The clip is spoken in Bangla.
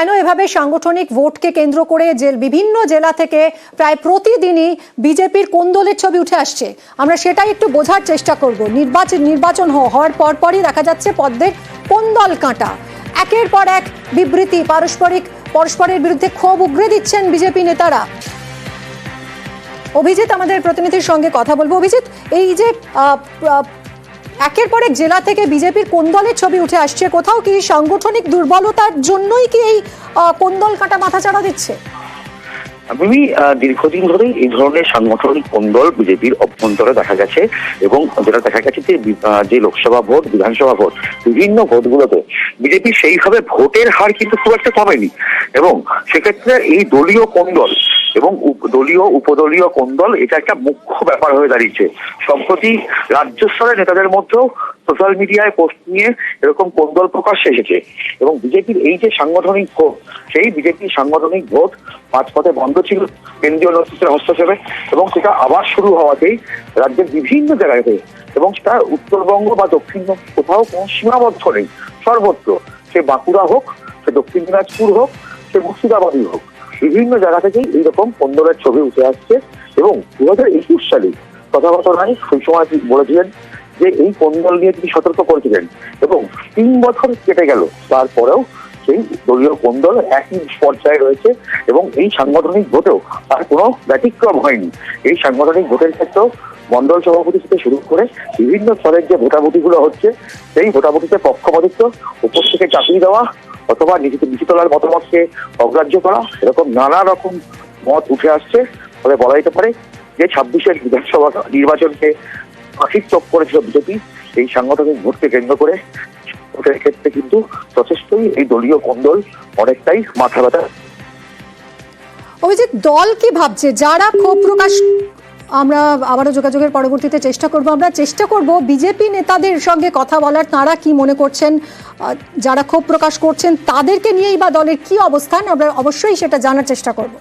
কেন এভাবে সাংগঠনিক ভোটকে কেন্দ্র করে বিভিন্ন জেলা থেকে প্রায় প্রতিদিনই বিজেপির কোন্দলের ছবি উঠে আসছে, আমরা সেটাই একটু বোঝার চেষ্টা করব। নির্বাচন হওয়ার পরপরই দেখা যাচ্ছে পদ্মের কোন্দল কাঁটা, একের পর এক বিবৃতি, পরস্পরের বিরুদ্ধে ক্ষোভ উগরে দিচ্ছেন বিজেপি নেতারা। অভিজিৎ, আমাদের প্রতিনিধির সঙ্গে কথা বলবো। অভিজিৎ, এই যে একের পর এক জেলা থেকে বিজেপির কোন্দলের ছবি উঠে আসছে, কোথাও কি সাংগঠনিক দুর্বলতার জন্যই কি এই কোন্দল কাঁটা মাথাচাড়া দিচ্ছে? আমি দীর্ঘদিন ধরেই এই ধরনের সাংগঠনিক কোন্দল বিজেপির অভ্যন্তরে দেখা গেছে, এবং যেটা দেখা গেছে যে লোকসভা ভোট, বিধানসভা ভোট, বিভিন্ন ভোটগুলোতে বিজেপি সেইভাবে ভোটের হার কিন্তু খুব একটা কমেনি, এবং সেক্ষেত্রে এই দলীয় কোন্দল এবং দলীয় উপদলীয় কোন্দল এটা একটা মুখ্য ব্যাপার হয়ে দাঁড়িয়েছে। সম্প্রতি রাজ্য স্তরের নেতাদের মধ্যেও সোশ্যাল মিডিয়ায় পোস্ট নিয়ে এরকম কোন্দল প্রকাশ্যে এসেছে, এবং বিজেপির এই যে সাংগঠনিক ভোট, সেই বিজেপির সাংগঠনিক ভোট মাঝপথে বন্ধ ছিল কেন্দ্রীয় নেতৃত্বের হস্তক্ষেপে, এবং সেটা আবার শুরু হওয়াতেই রাজ্যের বিভিন্ন জায়গায়, এবং সেটা উত্তরবঙ্গ বা দক্ষিণবঙ্গ কোথাও কোনো সীমাবদ্ধ নেই, সর্বত্র, সে বাঁকুড়া হোক, সে দক্ষিণ দিনাজপুর হোক, সে মুর্শিদাবাদই হোক, বিভিন্ন জায়গা থেকেই এইরকম কোন্দলের ছবি উঠে আসছে। এবং 2021 সালে কথাবার্তা নাই, সেই সময় বলেছিলেন যে এই কোন্দল নিয়ে তিনি সতর্ক করেছিলেন, এবং 3 বছর কেটে গেল, তারপরেও সেই দলীয় কোন্দল একই পর্যায়ে রয়েছে, এবং এই সাংগঠনিক ভোটেও তার কোনো ব্যতিক্রম হয়নি। এই সাংগঠনিক ভোটের ক্ষেত্রেও মন্ডল সভাপতি থেকে শুরু করে বিভিন্ন স্তরের যে ভোটাভুটিগুলো হচ্ছে, সেই ভোটাভুটিতে পক্ষপাতিত্ব উপর থেকে চাপিয়ে দেওয়া অথবা নিচে তোলার মতামতকে অগ্রাহ্য করা, এরকম নানা রকম মত উঠে আসছে। ফলে বলা যেতে পারে যে 26-এর বিধানসভা নির্বাচনকে আশির চোখ করেছিল বিজেপি, এই সাংগঠনিক ভোটকে কেন্দ্র করে ভোটের ক্ষেত্রে কিন্তু যথেষ্টই এই দলীয় কোন্দল অনেকটাই মাথা ব্যথা। অভিজিৎ, দল কি ভাবছে? যারা ক্ষোভ প্রকাশ, আমরা আবারও যোগাযোগের পরবর্তীতে চেষ্টা করব বিজেপি নেতাদের সঙ্গে কথা বলার, তাঁরা কি মনে করছেন, যারা ক্ষোভ প্রকাশ করছেন তাদেরকে নিয়েই বা দলের কি অবস্থান, আমরা অবশ্যই সেটা জানার চেষ্টা করব।